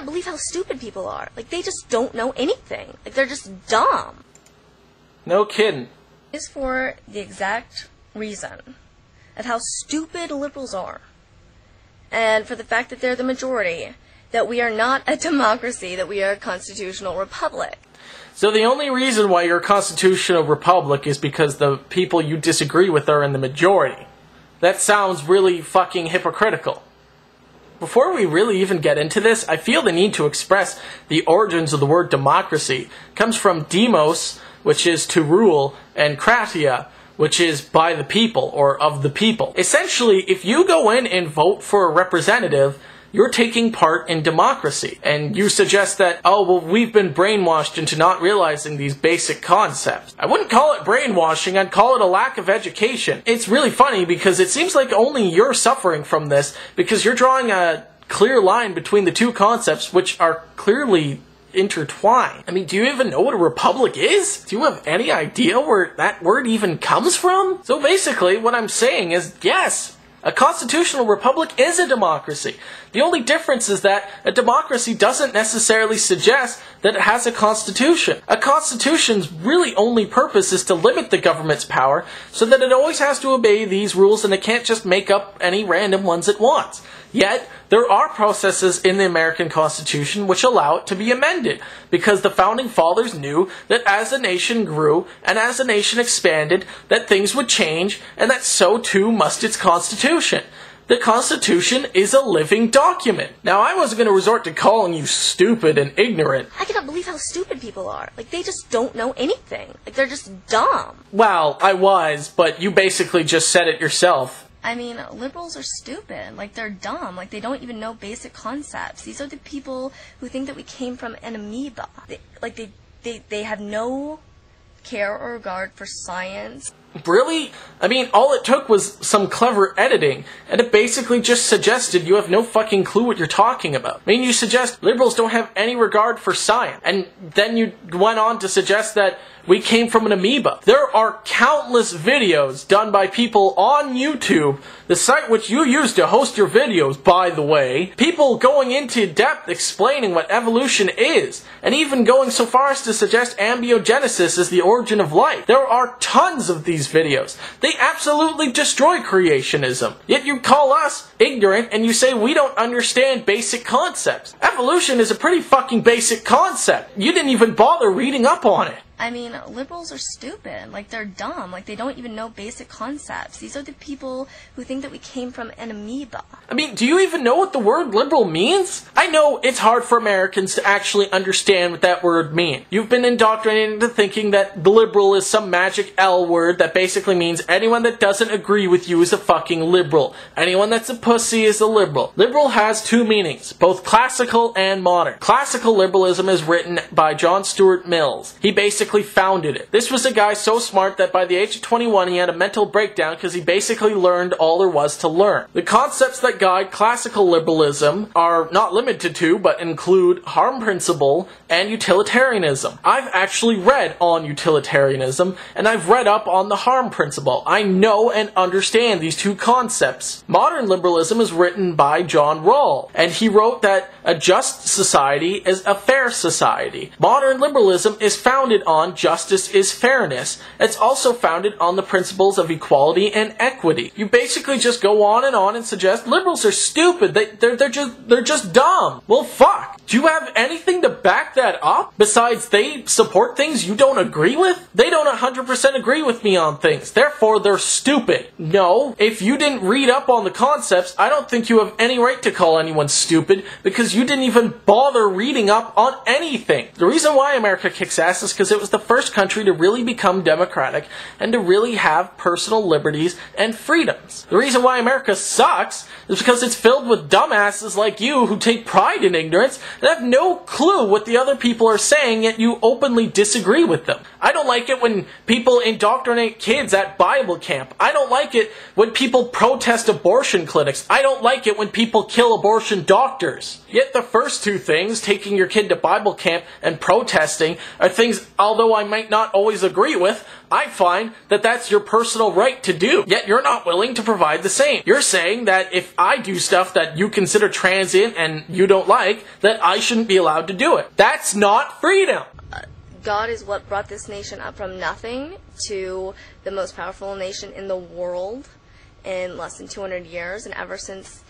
cannot believe how stupid people are. Like, they just don't know anything. Like, they're just dumb. No kidding. It's for the exact reason of how stupid liberals are. And for the fact that they're the majority, that we are not a democracy, that we are a constitutional republic. So the only reason why you're a constitutional republic is because the people you disagree with are in the majority. That sounds really fucking hypocritical. Before we really even get into this, I feel the need to express the origins of the word democracy. It comes from demos, which is to rule, and kratia, which is by the people, or of the people. Essentially, if you go in and vote for a representative, you're taking part in democracy. And you suggest that, oh, well, we've been brainwashed into not realizing these basic concepts. I wouldn't call it brainwashing, I'd call it a lack of education. It's really funny because it seems like only you're suffering from this because you're drawing a clear line between the two concepts, which are clearly intertwined. I mean, do you even know what a republic is? Do you have any idea where that word even comes from? So basically, what I'm saying is, yes, a constitutional republic is a democracy. The only difference is that a democracy doesn't necessarily suggest that it has a constitution. A constitution's really only purpose is to limit the government's power so that it always has to obey these rules and it can't just make up any random ones it wants. Yet, there are processes in the American Constitution which allow it to be amended, because the Founding Fathers knew that as a nation grew and as a nation expanded, that things would change, and that so too must its Constitution. The Constitution is a living document. Now, I wasn't going to resort to calling you stupid and ignorant. I cannot believe how stupid people are. Like, they just don't know anything. Like, they're just dumb. Well, I was, but you basically just said it yourself. I mean, liberals are stupid. Like, they're dumb. Like, they don't even know basic concepts. These are the people who think that we came from an amoeba. They have no care or regard for science. Really? I mean, all it took was some clever editing, and it basically just suggested you have no fucking clue what you're talking about. I mean, you suggest liberals don't have any regard for science, and then you went on to suggest that we came from an amoeba. There are countless videos done by people on YouTube, the site which you use to host your videos, by the way, people going into depth explaining what evolution is, and even going so far as to suggest ambiogenesis is the origin of life. There are tons of these videos. They absolutely destroy creationism. Yet you call us ignorant and you say we don't understand basic concepts. Evolution is a pretty fucking basic concept. You didn't even bother reading up on it. I mean, liberals are stupid. Like, they're dumb. Like, they don't even know basic concepts. These are the people who think that we came from an amoeba. I mean, do you even know what the word liberal means? I know it's hard for Americans to actually understand what that word means. You've been indoctrinated into thinking that the liberal is some magic L word that basically means anyone that doesn't agree with you is a fucking liberal. Anyone that's a pussy is a liberal. Liberal has two meanings, both classical and modern. Classical liberalism is written by John Stuart Mills. He basically founded it. This was a guy so smart that by the age of 21 he had a mental breakdown because he basically learned all there was to learn. The concepts that guide classical liberalism are not limited to, but include harm principle and utilitarianism. I've actually read on utilitarianism, and I've read up on the harm principle. I know and understand these two concepts. Modern liberalism is written by John Rawls, and he wrote that a just society is a fair society. Modern liberalism is founded on justice is fairness. It's also founded on the principles of equality and equity. You basically just go on and suggest liberals are stupid. They're just dumb. Well, fuck. Do you have anything to back that up? Besides, they support things you don't agree with? They don't 100% agree with me on things. Therefore, they're stupid. No, if you didn't read up on the concepts, I don't think you have any right to call anyone stupid because you didn't even bother reading up on anything. The reason why America kicks ass is because it was the first country to really become democratic and to really have personal liberties and freedoms. The reason why America sucks is because it's filled with dumbasses like you who take pride in ignorance and have no clue what the other other people are saying, yet you openly disagree with them. I don't like it when people indoctrinate kids at Bible camp. I don't like it when people protest abortion clinics. I don't like it when people kill abortion doctors. Yet the first two things, taking your kid to Bible camp and protesting, are things, although I might not always agree with, I find that that's your personal right to do. Yet you're not willing to provide the same. You're saying that if I do stuff that you consider transient and you don't like, that I shouldn't be allowed to do it. That's not freedom. God is what brought this nation up from nothing to the most powerful nation in the world in less than 200 years. And ever since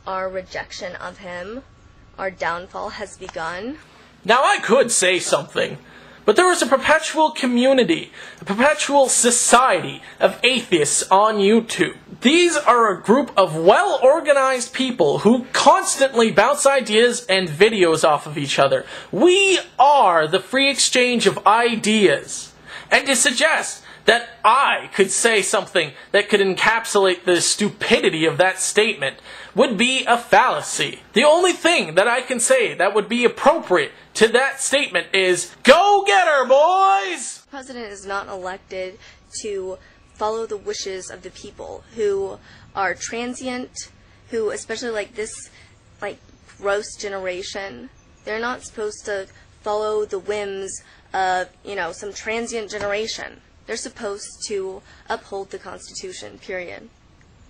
our rejection of him, our downfall has begun. Now I could say something, but there is a perpetual community, a perpetual society of atheists on YouTube. These are a group of well-organized people who constantly bounce ideas and videos off of each other. We are the free exchange of ideas. And to suggest that I could say something that could encapsulate the stupidity of that statement would be a fallacy. The only thing that I can say that would be appropriate to that statement is, go get her, boys! The president is not elected to follow the wishes of the people who are transient, who, especially like this, like, gross generation, they're not supposed to follow the whims of, some transient generation. They're supposed to uphold the Constitution, period.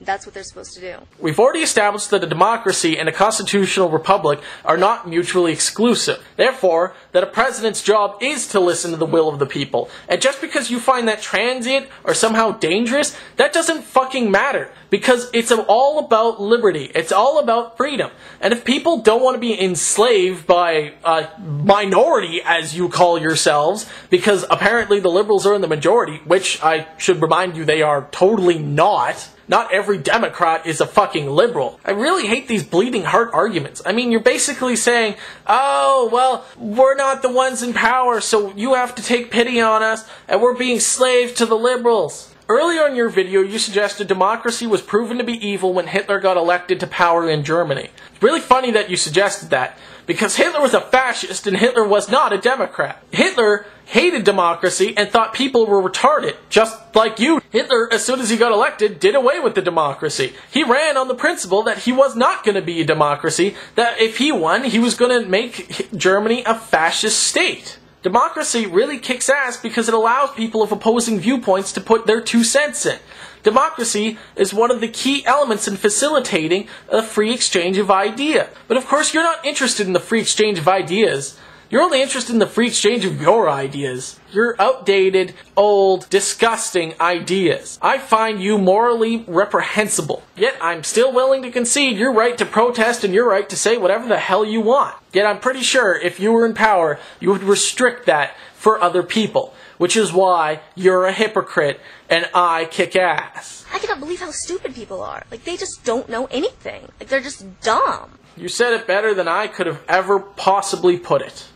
That's what they're supposed to do. We've already established that a democracy and a constitutional republic are not mutually exclusive. Therefore, that a president's job is to listen to the will of the people. And just because you find that transient or somehow dangerous, that doesn't fucking matter. Because it's all about liberty. It's all about freedom. And if people don't want to be enslaved by a minority, as you call yourselves, because apparently the liberals are in the majority, which I should remind you they are totally not. Not every Democrat is a fucking liberal. I really hate these bleeding heart arguments. I mean, you're basically saying, oh, well, we're not the ones in power, so you have to take pity on us, and we're being slaves to the liberals. Earlier in your video, you suggested democracy was proven to be evil when Hitler got elected to power in Germany. It's really funny that you suggested that, because Hitler was a fascist and Hitler was not a Democrat. Hitler hated democracy and thought people were retarded, just like you. Hitler, as soon as he got elected, did away with the democracy. He ran on the principle that he was not going to be a democracy, that if he won, he was going to make Germany a fascist state. Democracy really kicks ass because it allows people of opposing viewpoints to put their 2 cents in. Democracy is one of the key elements in facilitating a free exchange of ideas. But of course, you're not interested in the free exchange of ideas. You're only interested in the free exchange of your ideas. Your outdated, old, disgusting ideas. I find you morally reprehensible. Yet I'm still willing to concede your right to protest and your right to say whatever the hell you want. Yet I'm pretty sure if you were in power, you would restrict that for other people. Which is why you're a hypocrite and I kick ass. I cannot believe how stupid people are. Like, they just don't know anything. Like, they're just dumb. You said it better than I could have ever possibly put it.